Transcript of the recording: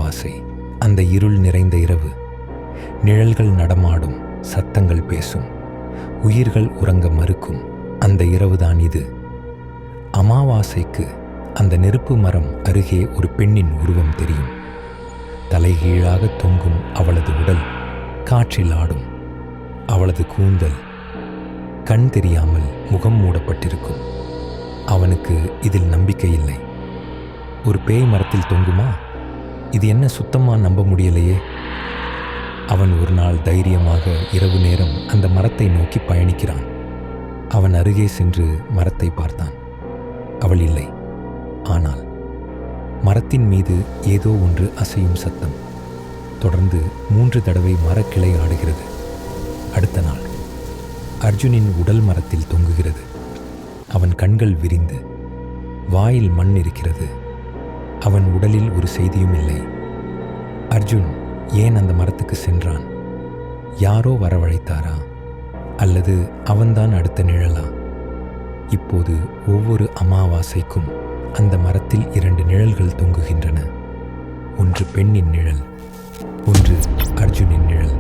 அமாவாசை, அந்த இருள் நிறைந்த இரவு. நிழல்கள் நடமாடும், சத்தங்கள் பேசும், உயிர்கள் உறங்க மறுக்கும் அந்த இரவுதான் இது. அமாவாசைக்கு அந்த நெருப்பு மரம் அருகே ஒரு பெண்ணின் உருவம் தெரியும். தலைகீழாக தொங்கும் அவளது உடல் காற்றில் ஆடும். அவளது கூந்தல் கண் தெரியாமல் முகம் மூடப்பட்டிருக்கும். அவனுக்கு இதில் நம்பிக்கை இல்லை. ஒரு பேய் மரத்தில் தொங்குமா? இது என்ன சுத்தமா நம்ப முடியலையே. அவன் ஒரு நாள் தைரியமாக இரவு நேரம் அந்த மரத்தை நோக்கி பயணிக்கிறான். அவன் அருகே சென்று மரத்தை பார்த்தான். அவள் இல்லை. ஆனால் மரத்தின் மீது ஏதோ ஒன்று அசையும் சத்தம். தொடர்ந்து 3 தடவை மரக்கிளை ஆடுகிறது. அடுத்த நாள் அர்ஜுனின் உடல் மரத்தில் தொங்குகிறது. அவன் கண்கள் விரிந்து, வாயில் மண் இருக்கிறது. அவன் உடலில் ஒரு செய்தியும் இல்லை. அர்ஜுன் ஏன் அந்த மரத்துக்கு சென்றான்? யாரோ வரவழைத்தாரா? அல்லது அவன்தான் அடுத்த நிழலா? இப்போது ஒவ்வொரு அமாவாசைக்கும் அந்த மரத்தில் 2 நிழல்கள் தொங்குகின்றன. ஒன்று பெண்ணின் நிழல், ஒன்று அர்ஜுனின் நிழல்.